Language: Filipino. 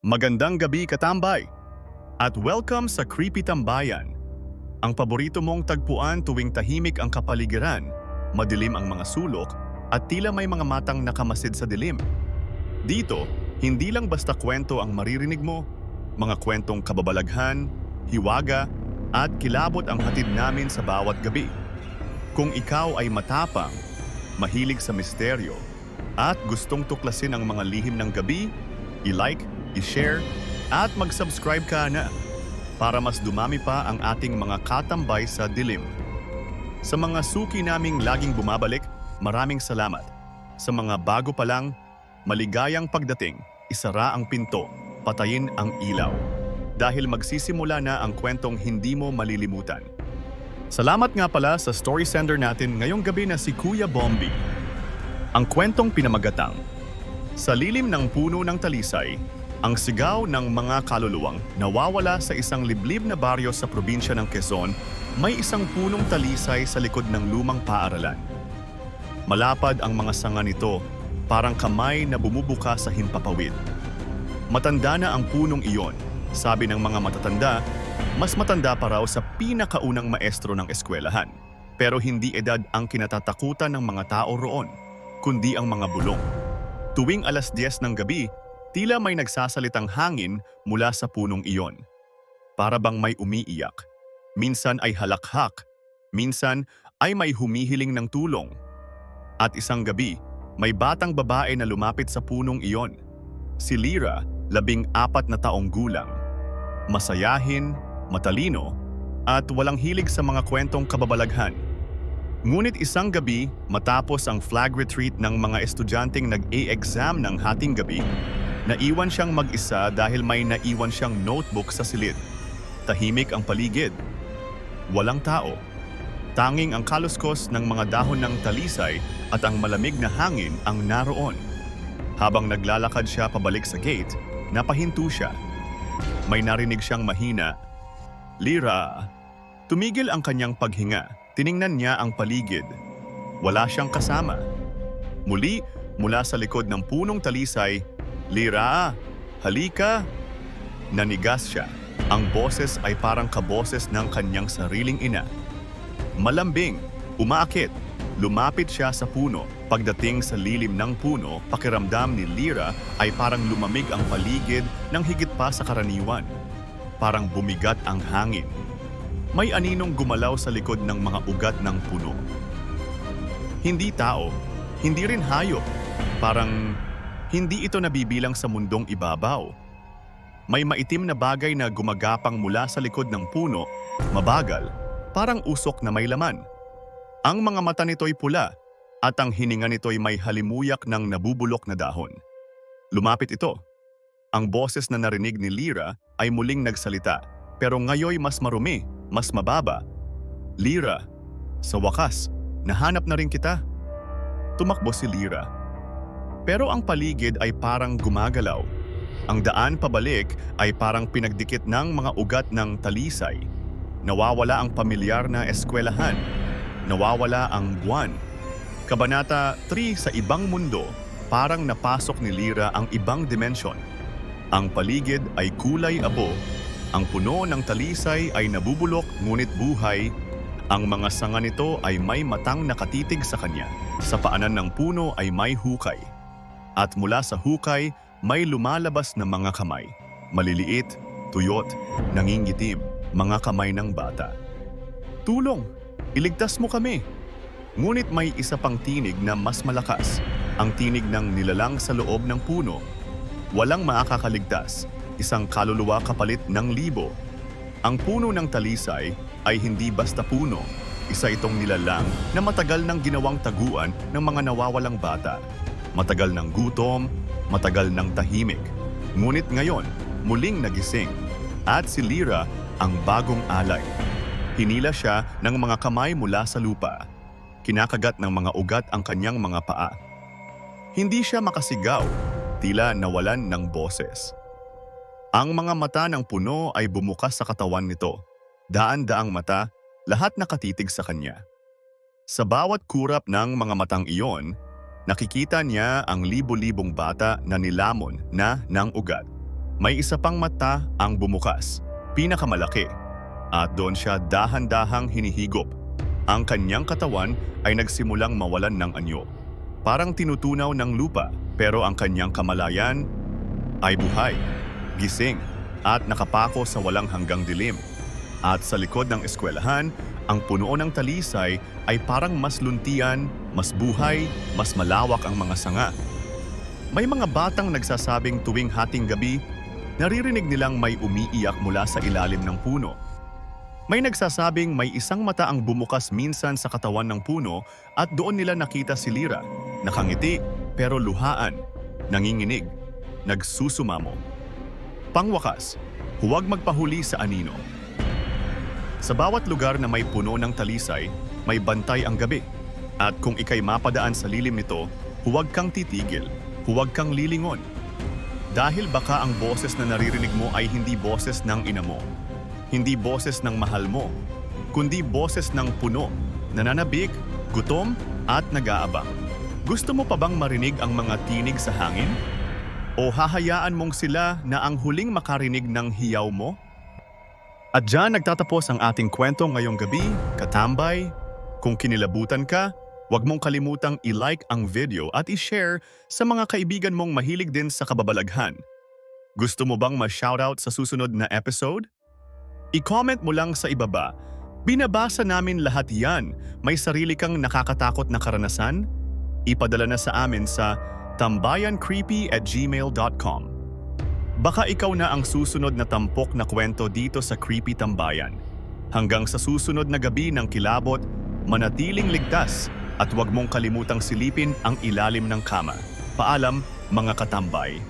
Magandang gabi katambay at welcome sa Creepy Tambayan. Ang paborito mong tagpuan tuwing tahimik ang kapaligiran, madilim ang mga sulok at tila may mga matang nakamasid sa dilim. Dito, hindi lang basta kwento ang maririnig mo, mga kwentong kababalaghan, hiwaga at kilabot ang hatid namin sa bawat gabi. Kung ikaw ay matapang, mahilig sa misteryo at gustong tuklasin ang mga lihim ng gabi, i-like, i-share, at mag-subscribe ka na para mas dumami pa ang ating mga katambay sa dilim. Sa mga suki naming laging bumabalik, maraming salamat. Sa mga bago pa lang, maligayang pagdating, isara ang pinto, patayin ang ilaw. Dahil magsisimula na ang kwentong hindi mo malilimutan. Salamat nga pala sa story sender natin ngayong gabi na si Kuya Bombi. Ang kwentong pinamagatang. Sa lilim ng puno ng talisay, ang sigaw ng mga kaluluwang nawawala sa isang liblib na baryo sa probinsya ng Quezon, may isang punong talisay sa likod ng lumang paaralan. Malapad ang mga sanga nito, parang kamay na bumubuka sa himpapawid. Matanda na ang punong iyon, sabi ng mga matatanda, mas matanda pa raw sa pinakaunang maestro ng eskwelahan. Pero hindi edad ang kinatatakutan ng mga tao roon, kundi ang mga bulong. Tuwing 10:00 ng gabi, tila may nagsasalitang hangin mula sa punong iyon. Para bang may umiiyak. Minsan ay halakhak, minsan ay may humihiling ng tulong. At isang gabi, may batang babae na lumapit sa punong iyon. Si Lyra, 14 na taong gulang. Masayahin, matalino, at walang hilig sa mga kwentong kababalaghan. Ngunit isang gabi, matapos ang flag retreat ng mga estudyanteng nag-e-exam ng hating gabi, naiwan siyang mag-isa dahil may naiwan siyang notebook sa silid. Tahimik ang paligid. Walang tao. Tanging ang kaluskos ng mga dahon ng talisay at ang malamig na hangin ang naroon. Habang naglalakad siya pabalik sa gate, napahinto siya. May narinig siyang mahina. Lyra. Tumigil ang kanyang paghinga. Tiningnan niya ang paligid. Wala siyang kasama. Muli, mula sa likod ng punong talisay, Lyra, halika! Nanigas siya. Ang boses ay parang kaboses ng kanyang sariling ina. Malambing, umaakit, lumapit siya sa puno. Pagdating sa lilim ng puno, pakiramdam ni Lyra ay parang lumamig ang paligid ng higit pa sa karaniwan. Parang bumigat ang hangin. May aninong gumalaw sa likod ng mga ugat ng puno. Hindi tao, hindi rin hayop. Parang hindi ito nabibilang sa mundong ibabaw. May maitim na bagay na gumagapang mula sa likod ng puno, mabagal, parang usok na may laman. Ang mga mata nito'y pula at ang hininga nito'y may halimuyak ng nabubulok na dahon. Lumapit ito. Ang boses na narinig ni Lyra ay muling nagsalita, pero ngayoy mas marumi, mas mababa. Lyra, sa wakas, nahanap na rin kita. Tumakbo si Lyra. Pero ang paligid ay parang gumagalaw. Ang daan pabalik ay parang pinagdikit ng mga ugat ng talisay. Nawawala ang pamilyar na eskwelahan. Nawawala ang buwan. Kabanata 3 sa ibang mundo, parang napasok ni Lyra ang ibang dimensyon. Ang paligid ay kulay abo. Ang puno ng talisay ay nabubulok ngunit buhay. Ang mga sanga nito ay may matang nakatitig sa kanya. Sa paanan ng puno ay may hukay. At mula sa hukay, may lumalabas na mga kamay. Maliliit, tuyot, nangingitim, mga kamay ng bata. Tulong! Iligtas mo kami! Ngunit may isa pang tinig na mas malakas. Ang tinig ng nilalang sa loob ng puno. Walang makakaligtas. Isang kaluluwa kapalit ng libo. Ang puno ng talisay ay hindi basta puno. Isa itong nilalang na matagal nang ginawang taguan ng mga nawawalang bata. Matagal ng gutom, matagal ng tahimik. Ngunit ngayon, muling nagising. At si Lyra ang bagong alay. Hinila siya ng mga kamay mula sa lupa. Kinakagat ng mga ugat ang kanyang mga paa. Hindi siya makasigaw, tila nawalan ng boses. Ang mga mata ng puno ay bumukas sa katawan nito. Daan-daang mata, lahat nakatitig sa kanya. Sa bawat kurap ng mga matang iyon, nakikita niya ang libo-libong bata na nilamon na ng ugat. May isa pang mata ang bumukas, pinakamalaki, at doon siya dahan-dahang hinihigop. Ang kanyang katawan ay nagsimulang mawalan ng anyo. Parang tinutunaw ng lupa, pero ang kanyang kamalayan ay buhay, gising, at nakapako sa walang hanggang dilim. At sa likod ng eskwelahan, ang puno ng talisay ay parang mas luntian, mas buhay, mas malawak ang mga sanga. May mga batang nagsasabing tuwing hating gabi, naririnig nilang may umiiyak mula sa ilalim ng puno. May nagsasabing may isang mata ang bumukas minsan sa katawan ng puno at doon nila nakita si Lyra, nakangiti pero luhaan, nanginginig, nagsusumamo. Pangwakas, huwag magpahuli sa anino. Sa bawat lugar na may puno ng talisay, may bantay ang gabi. At kung ikay mapadaan sa lilim nito, huwag kang titigil, huwag kang lilingon. Dahil baka ang boses na naririnig mo ay hindi boses ng ina mo, hindi boses ng mahal mo, kundi boses ng puno, nananabik, gutom at nag-aabang. Gusto mo pa bang marinig ang mga tinig sa hangin? O hahayaan mong sila na ang huling makarinig ng hiyaw mo? At dyan nagtatapos ang ating kwento ngayong gabi, katambay. Kung kinilabutan ka, huwag mong kalimutang i-like ang video at i-share sa mga kaibigan mong mahilig din sa kababalaghan. Gusto mo bang ma-shoutout sa susunod na episode? I-comment mo lang sa ibaba. Binabasa namin lahat yan. May sarili kang nakakatakot na karanasan? Ipadala na sa amin sa tambayancreepy@gmail.com. Baka ikaw na ang susunod na tampok na kwento dito sa Creepy Tambayan. Hanggang sa susunod na gabi ng kilabot, manatiling ligtas at huwag mong kalimutang silipin ang ilalim ng kama. Paalam, mga katambay.